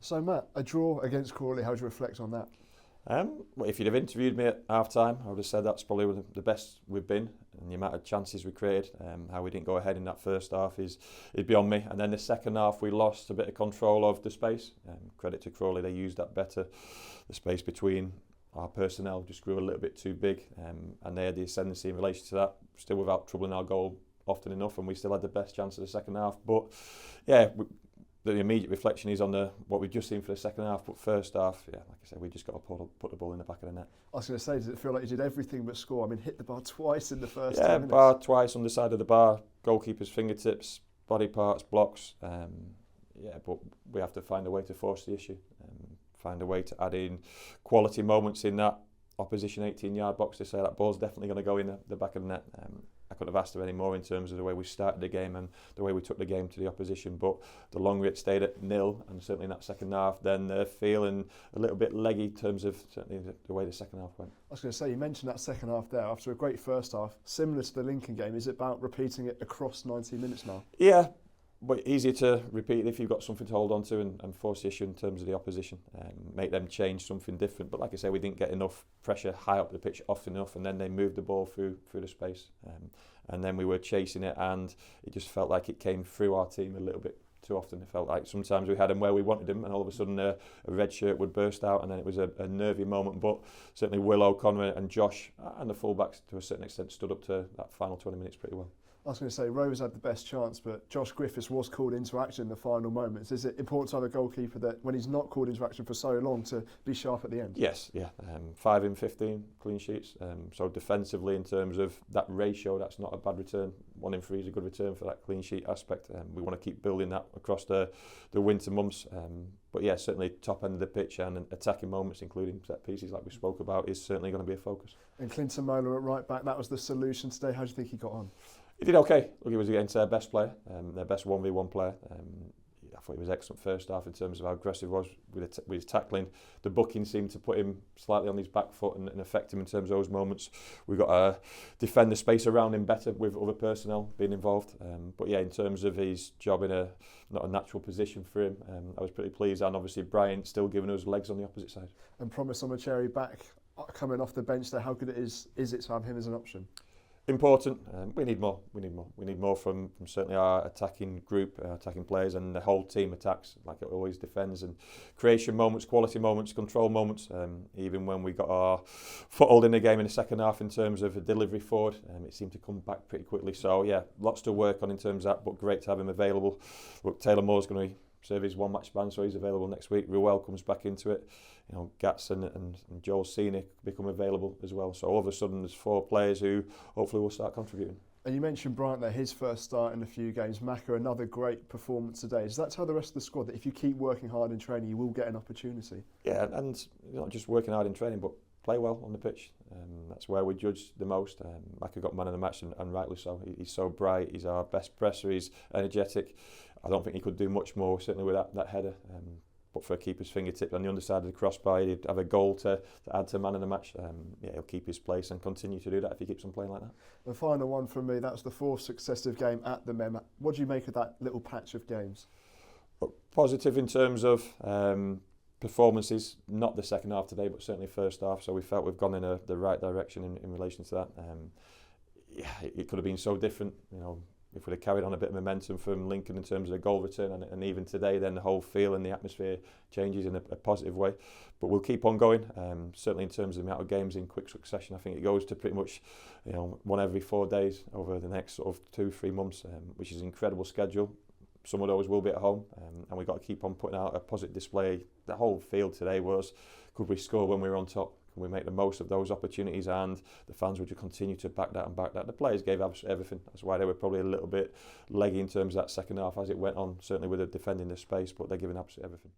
So Matt, a draw against Crawley, how do you reflect on that? Well, if you'd have interviewed me at half time, I would have said that's probably one of the best we've been, and the amount of chances we created. How we didn't go ahead in that first half is beyond me. And then the second half, we lost a bit of control of the space. Credit to Crawley, they used that better. The space between our personnel just grew a little bit too big, and they had the ascendancy in relation to that, still without troubling our goal often enough, and we still had the best chance of the second half. But yeah, the immediate reflection is on what we've just seen for the second half, but first half, yeah, like I said, we just got to put the ball in the back of the net. I was going to say, does it feel like you did everything but score? I mean, hit the bar twice in the first 10 Yeah, minutes. bar twice on the side of the bar, goalkeeper's fingertips, body parts, blocks. Yeah, but we have to find a way to force the issue, find a way to add in quality moments in that opposition 18-yard box to say that ball's definitely going to go in the back of the net. I couldn't have asked for any more in terms of the way we started the game and the way we took the game to the opposition, but the longer it stayed at 0, and certainly in that second half, then they're feeling a little bit leggy in terms of certainly the way the second half went. I was going to say, you mentioned that second half there, after a great first half, similar to the Lincoln game. Is it about repeating it across 90 minutes now? Yeah, but easier to repeat if you've got something to hold on to and force the issue in terms of the opposition, make them change something different. But like I say, we didn't get enough pressure high up the pitch often enough, and then they moved the ball through the space, and then we were chasing it, and it just felt like it came through our team a little bit too often. It felt like sometimes we had them where we wanted them, and all of a sudden a red shirt would burst out, and then it was a nervy moment. But certainly Will O'Connor and Josh and the fullbacks to a certain extent stood up to that final 20 minutes pretty well. I was going to say, Rovers had the best chance, but Josh Griffiths was called into action in the final moments. Is it important to have a goalkeeper that, when he's not called into action for so long, to be sharp at the end? Yes, yeah. 5 in 15 clean sheets. So defensively, in terms of that ratio, that's not a bad return. 1 in 3 is a good return for that clean sheet aspect. We want to keep building that across the winter months. But yeah, certainly top end of the pitch and attacking moments, including set pieces like we spoke about, is certainly going to be a focus. And Clinton Mola at right back, that was the solution today. How do you think he got on? He did okay. Look, he was against their best player, their best 1v1 player. I thought he was excellent first half in terms of how aggressive he was with his tackling. The booking seemed to put him slightly on his back foot and affect him in terms of those moments. We've got to defend the space around him better with other personnel being involved. But yeah, in terms of his job in not a natural position for him, I was pretty pleased. And obviously Bryant still giving us legs on the opposite side. And Promise on the cherry back, coming off the bench there, how good is it to have him as an option? Important. We need more. We need more from certainly our attacking group, attacking players, and the whole team attacks like it always defends, and creation moments, quality moments, control moments. Even when we got our foothold in the game in the second half in terms of a delivery forward, it seemed to come back pretty quickly. So yeah, lots to work on in terms of that, but great to have him available. Look, Taylor Moore's going to serve his 1 match ban, so he's available next week. Ruel comes back into it. You know, Gats and Joel Senior become available as well. So all of a sudden there's 4 players who hopefully will start contributing. And you mentioned Bryant there, his first start in a few games. Maka, another great performance today. Does that tell the rest of the squad that if you keep working hard in training, you will get an opportunity? Yeah, and not just working hard in training, but play well on the pitch. That's where we judge the most. Maka got man of the match, and rightly so. He's so bright, he's our best presser, he's energetic. I don't think he could do much more, certainly with that header. But for a keeper's fingertip on the underside of the crossbar, he'd have a goal to add to man of the match. Yeah, he'll keep his place and continue to do that if he keeps on playing like that. The final one from me, that's the 4th successive game at the Mem. What do you make of that little patch of games? But positive in terms of performances, not the second half today, but certainly first half. So we felt we've gone in the right direction in relation to that. Yeah, it could have been so different, you know. If we'd have carried on a bit of momentum from Lincoln in terms of the goal return, and even today, then the whole feel and the atmosphere changes in a positive way. But we'll keep on going. Certainly in terms of the amount of games in quick succession, I think it goes to pretty much, you know, 1 every 4 days over the next sort of 2-3 months, which is an incredible schedule. Some of those will be at home, and we've got to keep on putting out a positive display. The whole field today was, could we score when we were on top? Can we make the most of those opportunities? And the fans would just continue to back that and back that. The players gave absolutely everything. That's why they were probably a little bit leggy in terms of that second half as it went on, certainly with the defending the space, but they're giving absolutely everything.